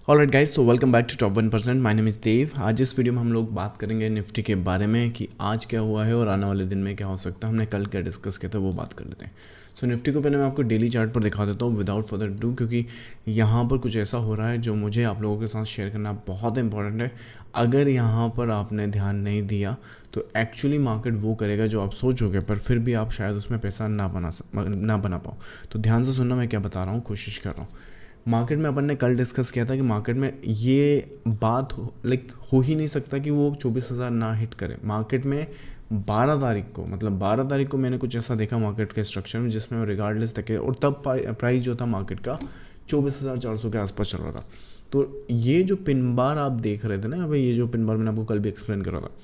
Alright guys, so welcome back to top 1%। My name is Dev. आज इस video में हम लोग बात करेंगे निफ्टी के बारे में कि आज क्या हुआ है और आने वाले दिन में क्या हो सकता है। हमने कल क्या डिस्कस किया था वो बात कर लेते हैं। सो निफ्टी को पहले मैं आपको डेली चार्ट पर दिखा देता हूँ विदाउट फर्दर डू, क्योंकि यहाँ पर कुछ ऐसा हो रहा है जो मुझे आप लोगों के साथ शेयर करना बहुत इंपॉर्टेंट है। अगर यहाँ पर आपने ध्यान नहीं दिया तो एक्चुअली मार्केट वो करेगा जो आप सोचोगे, पर फिर भी आप शायद उसमें पैसा ना बना पाओ। तो ध्यान से सुनना, मैं क्या बता रहा हूँ, कोशिश कर रहा हूँ। मार्केट में अपन ने कल डिस्कस किया था कि मार्केट में ये बात हो ही नहीं सकता कि वो 24,000 ना हिट करे। मार्केट में 12 तारीख को, मतलब 12 तारीख को मैंने कुछ ऐसा देखा मार्केट के स्ट्रक्चर में जिसमें रिगार्डलेस तक, और तब प्राइस जो था मार्केट का 24,400 के आसपास चल रहा था। तो ये जो पिन बार आप देख रहे थे ना, भाई ये जो पिन बार मैंने आपको कल भी एक्सप्लेन कर रहा था,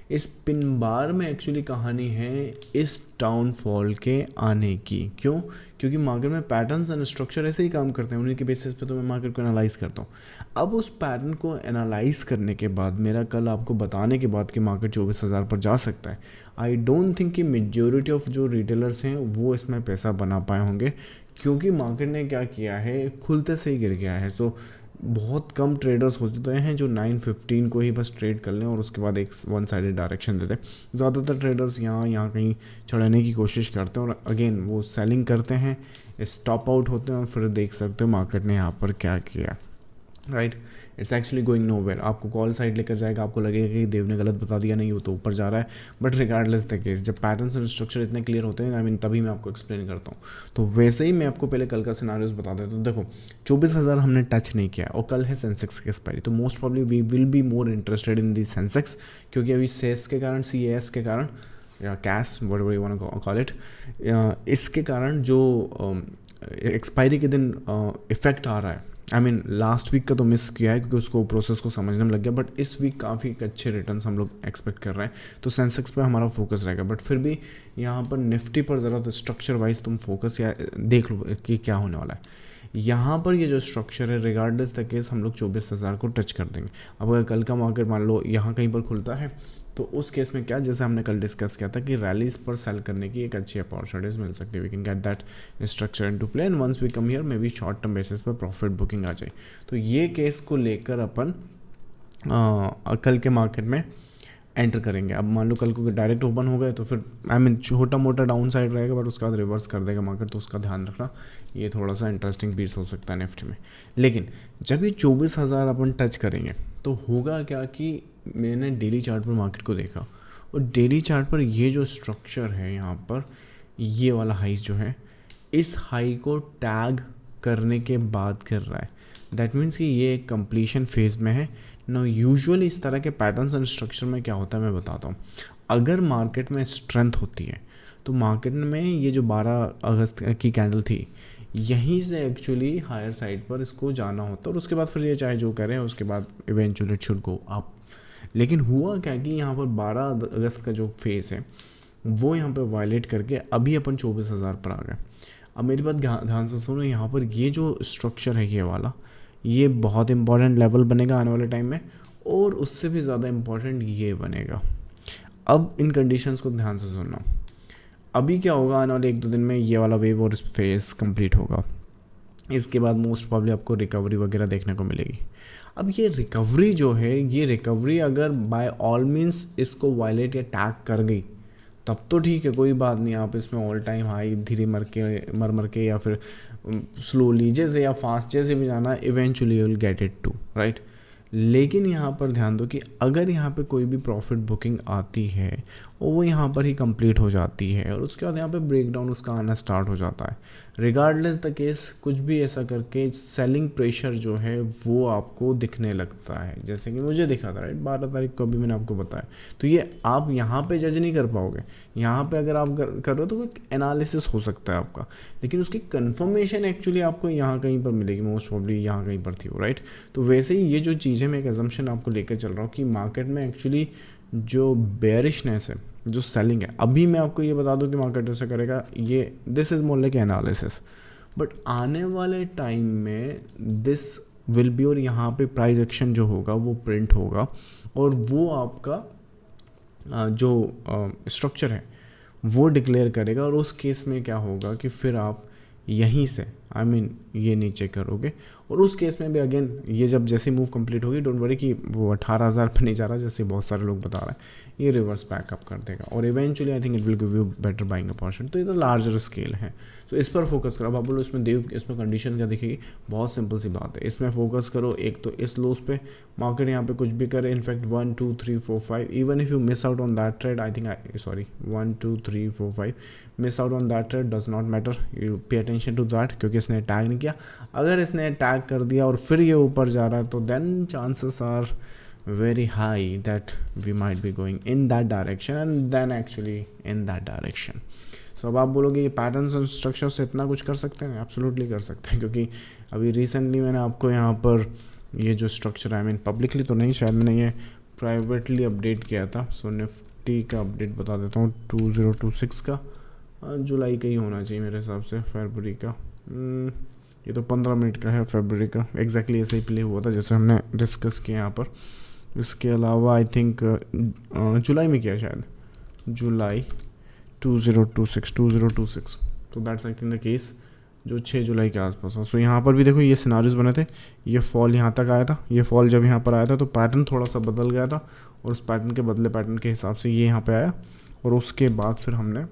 इस पिन बार में एक्चुअली कहानी है इस डाउनफॉल के आने की। क्यों? क्योंकि मार्केट में पैटर्न्स एंड स्ट्रक्चर ऐसे ही काम करते हैं, उन्हीं के बेसिस पे तो मैं मार्केट को एनालाइज करता हूँ। अब उस पैटर्न को एनालाइज करने के बाद, मेरा कल आपको बताने के बाद कि मार्केट 24,000 पर जा सकता है, आई डोंट थिंक कि मेजोरिटी ऑफ जो रिटेलर्स हैं वो इसमें पैसा बना पाए होंगे, क्योंकि मार्केट ने क्या किया है, खुलते से ही गिर गया है। सो बहुत कम ट्रेडर्स होते हैं जो 9:15 को ही बस ट्रेड कर लें और उसके बाद एक वन साइडेड डायरेक्शन देते हैं। ज़्यादातर ट्रेडर्स यहाँ कहीं चढ़ाने की कोशिश करते हैं और अगेन वो सेलिंग करते हैं, स्टॉप आउट होते हैं और फिर देख सकते हो मार्केट ने यहाँ पर क्या किया। Right, it's actually going nowhere. आपको कॉल साइड लेकर जाएगा, आपको लगेगा कि देव ने गलत बता दिया, नहीं वो तो ऊपर जा रहा है। बट रिगार्डलेस द केस, जब पैटर्न्स एंड स्ट्रक्चर इतने क्लियर होते हैं, आई मीन तभी मैं आपको एक्सप्लेन करता हूँ। तो वैसे ही मैं आपको पहले कल का सिनारियोस बता देता हूँ। देखो 24,000 हमने टच नहीं किया और कल है सेंसेक्स की एक्सपायरी, तो most probably we will be more interested in the Sensex, क्योंकि अभी सेस के कारण, CAS के कारण या cash what you want to call it, इसके कारण जो एक्सपायरी के दिन इफेक्ट आ रहा है। आई मीन लास्ट वीक का तो मिस किया है क्योंकि उसको प्रोसेस को समझने में लग गया, बट इस वीक काफ़ी अच्छे रिटर्न्स हम लोग एक्सपेक्ट कर रहे हैं, तो सेंसेक्स पे हमारा फोकस रहेगा। बट फिर भी यहाँ पर निफ्टी पर ज़रा तो स्ट्रक्चर वाइज तुम फोकस या देख लो कि क्या होने वाला है। यहाँ पर ये जो स्ट्रक्चर है, रिगार्डलेस द केस हम लोग 24,000 को टच कर देंगे। अब अगर कल का मार्केट मान लो यहाँ कहीं पर खुलता है तो उस केस में क्या, जैसे हमने कल डिस्कस किया था कि रैलीज पर सेल करने की एक अच्छी अपॉर्चुनिटीज मिल सकती है। We can get that structure into play and once we come here may be short term basis पर प्रॉफिट बुकिंग आ जाए। तो ये केस को लेकर अपन कल के मार्केट में एंटर करेंगे। अब मान लो कल को डायरेक्ट ओपन हो गए तो फिर आई मीन छोटा मोटा डाउन साइड रहेगा, बट उसके बाद रिवर्स कर देगा मार्केट, तो उसका ध्यान रखना। ये थोड़ा सा इंटरेस्टिंग पीस हो सकता है निफ्टी में। लेकिन जब ये 24,000 अपन टच करेंगे तो होगा क्या कि मैंने डेली चार्ट पर मार्केट को देखा और डेली चार्ट पर ये जो स्ट्रक्चर है यहाँ पर, ये वाला हाई जो है, इस हाई को टैग करने के बाद कर रहा है। दैट मीन्स कि ये एक कंप्लीशन फेज में है ना। यूजुअली इस तरह के पैटर्न्स एंड स्ट्रक्चर में क्या होता है मैं बताता हूँ। अगर मार्केट में स्ट्रेंथ होती है तो मार्केट में ये जो 12 अगस्त की कैंडल थी, यहीं से एक्चुअली हायर साइड पर इसको जाना होता है और उसके बाद फिर ये चाहे जो करे उसके बाद eventually it should go up. लेकिन हुआ क्या कि यहाँ पर 12 अगस्त का जो फेज है वो यहाँ पर वायलेट करके अभी अपन 24,000 पर आ गए। अब मेरी बात ध्यान से सुनो, यहाँ पर ये जो स्ट्रक्चर है ये वाला, ये बहुत इंपॉर्टेंट लेवल बनेगा आने वाले टाइम में, और उससे भी ज़्यादा इंपॉर्टेंट ये बनेगा। अब इन कंडीशंस को ध्यान से सुनना। अभी क्या होगा, आने वाले 1-2 दिन में ये वाला वेव और फेज कंप्लीट होगा। इसके बाद मोस्ट प्रॉब्ली आपको रिकवरी वगैरह देखने को मिलेगी। अब ये रिकवरी जो है, ये रिकवरी अगर बाय ऑल मीन्स इसको वायलेट या टैग कर गई तब तो ठीक है, कोई बात नहीं। आप इसमें ऑल टाइम हाई धीरे मर के या फिर स्लोली जैसे या फास्ट जैसे भी जाना, eventually you will get it too, right. लेकिन यहाँ पर ध्यान दो कि अगर यहाँ पे कोई भी प्रॉफिट बुकिंग आती है और वो यहाँ पर ही कंप्लीट हो जाती है और उसके बाद यहाँ पे ब्रेकडाउन उसका आना स्टार्ट हो जाता है, रिगार्डलेस द केस कुछ भी ऐसा करके सेलिंग प्रेशर जो है वो आपको दिखने लगता है, जैसे कि मुझे दिखा था, राइट। 12 तारीख को भी मैंने आपको बताया। तो ये आप यहाँ पे जज नहीं कर पाओगे। यहाँ पे अगर आप कर रहे हो तो कोई एनालिसिस हो सकता है आपका, लेकिन उसकी कंफर्मेशन एक्चुअली आपको यहाँ कहीं पर मिलेगी, मोस्ट प्रॉब्ली यहाँ कहीं पर थी वो, राइट। तो वैसे ही ये जो चीज़ है, मैं एक एजम्पशन आपको लेकर चल रहा हूँ कि मार्केट में एक्चुअली जो बेयरिशनेस है, जो सेलिंग है, अभी मैं आपको ये बता दूं कि मार्केट ऐसा करेगा, ये this is more like analysis, but आने वाले टाइम में दिस विल बी, और यहाँ पे प्राइस एक्शन जो होगा वो प्रिंट होगा और वो आपका जो स्ट्रक्चर है वो डिक्लेयर करेगा। और उस केस में क्या होगा कि फिर आप यहीं से आई मीन ये नीचे करोगे, और उस केस में भी अगेन ये जब जैसे मूव कंप्लीट होगी, डोंट वरी कि वो 18,000 पे नहीं जा रहा जैसे बहुत सारे लोग बता रहे हैं, ये रिवर्स बैकअप कर देगा और eventually I think it will give you better buying opportunity. तो ये तो लार्जर स्केल है, तो इस पर फोकस करो। अब आप बोलो इसमें देव इसमें कंडीशन क्या दिखेगी, बहुत सिंपल सी बात है, इसमें फोकस करो। एक तो इस लोस पे मार्केट यहाँ पे कुछ भी करे, in fact 1 2 3 4 5, even if you miss out on that trade, I think 1 2 3 4 5 miss out on that trade does not matter, you pay attention to that, क्योंकि इसने टैग नहीं किया। अगर इसने टैग कर दिया और फिर ये ऊपर जा रहा है तो then chances are very high that we might be going in that direction and then actually in that direction. So अब आप बोलोगे ये पैटर्न्स और स्ट्रक्चर से इतना कुछ कर सकते हैं, एब्सोल्युटली कर सकते हैं, क्योंकि अभी रिसेंटली मैंने आपको यहाँ पर ये जो स्ट्रक्चर आई मीन पब्लिकली तो नहीं, शायद मैंने ये प्राइवेटली अपडेट किया था। सो निफ्टी का अपडेट बता देता हूँ, 2026 का जुलाई का ही होना चाहिए मेरे हिसाब से, फरवरी का, ये तो 15 मिनट का है, फरवरी का एग्जैक्टली ऐसे ही प्ले हुआ था जैसे हमने डिस्कस किया यहाँ पर। इसके अलावा आई थिंक जुलाई में किया शायद, जुलाई 2026 तो that's I think the case जो 6 जुलाई के आसपास है। सो यहाँ पर भी देखो ये सिनारियोज बने थे, ये फॉल यहाँ तक आया था, ये फॉल जब यहाँ पर आया था तो पैटर्न थोड़ा सा बदल गया था और उस पैटर्न के बदले पैटर्न के हिसाब से ये यहाँ पे आया, और उसके बाद फिर हमने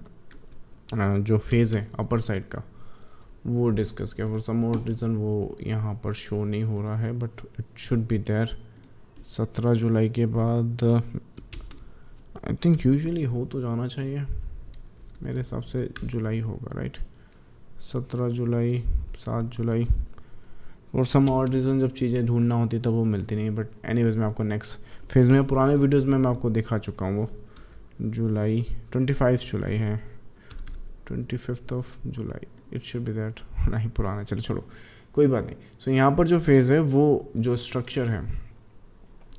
जो फेज़ है अपर साइड का वो डिस्कस किया। फॉर सम और रीज़न वो यहाँ पर शो नहीं हो रहा है, but it should be there. 17 जुलाई के बाद आई थिंक यूजुअली हो तो जाना चाहिए, मेरे हिसाब से जुलाई होगा, राइट। 17 जुलाई 7 जुलाई, और सम और रीज़न जब चीज़ें ढूंढना होती तब वो मिलती नहीं, बट एनीवेज मैं आपको नेक्स्ट फेज़ में पुराने वीडियोस में मैं आपको दिखा चुका हूँ। वो जुलाई 25 जुलाई है, 25 जुलाई इट शुड बी दैट, नहीं पुराना, चलो छोड़ो कोई बात नहीं। सो यहाँ पर जो फेज़ है वो जो स्ट्रक्चर है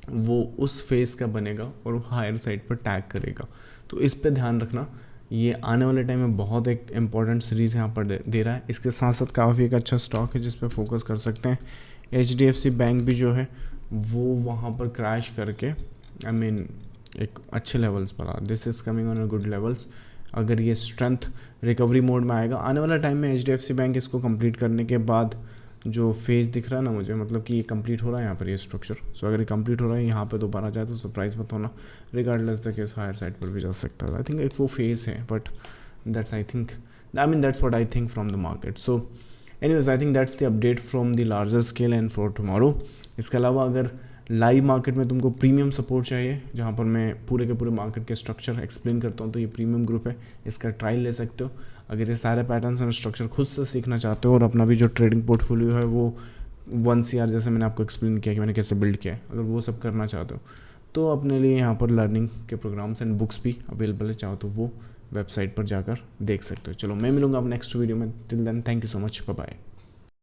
वो उस फेज़ का बनेगा और वो हायर साइड पर टैग करेगा, तो इस पे ध्यान रखना। ये आने वाले टाइम में बहुत एक इम्पॉर्टेंट सीरीज़ यहाँ पर दे रहा है। इसके साथ साथ काफ़ी एक अच्छा स्टॉक है जिस पे फोकस कर सकते हैं। HDFC बैंक भी जो है वो वहाँ पर क्रैश करके आई मीन एक अच्छे लेवल्स पर आ, this is coming on a good levels. अगर ये स्ट्रेंथ रिकवरी मोड में आएगा आने वाला टाइम में, HDFC बैंक इसको कंप्लीट करने के बाद जो फेज़ दिख रहा है ना मुझे, मतलब कि ये कंप्लीट हो रहा है यहाँ पर ये स्ट्रक्चर। सो अगर ये कंप्लीट हो रहा है यहाँ पे दोबारा जाए तो सरप्राइज मत होना, regardless the case higher side पर भी जा सकता है। आई थिंक एक वो फेज़ है, but that's that's what I think from the market. So anyways I think that's the update from the larger scale and for tomorrow. इसके अलावा अगर लाइव मार्केट में तुमको प्रीमियम सपोर्ट चाहिए जहाँ पर मैं पूरे के पूरे मार्केट के स्ट्रक्चर एक्सप्लेन करता हूँ, तो ये प्रीमियम ग्रुप है, इसका ट्रायल ले सकते हो। अगर ये सारे पैटर्न्स एंड स्ट्रक्चर खुद से सीखना चाहते हो और अपना भी जो ट्रेडिंग पोर्टफोलियो है वो 1 CR जैसे मैंने आपको एक्सप्लेन किया कि मैंने कैसे बिल्ड किया है, अगर वो सब करना चाहते हो तो अपने लिए यहाँ पर लर्निंग के प्रोग्राम्स एंड बुक्स भी अवेलेबल है, चाहो तो वो वेबसाइट पर जाकर देख सकते हो। चलो मैं मिलूंगा अब नेक्स्ट वीडियो में, till then thank you so much, bye bye.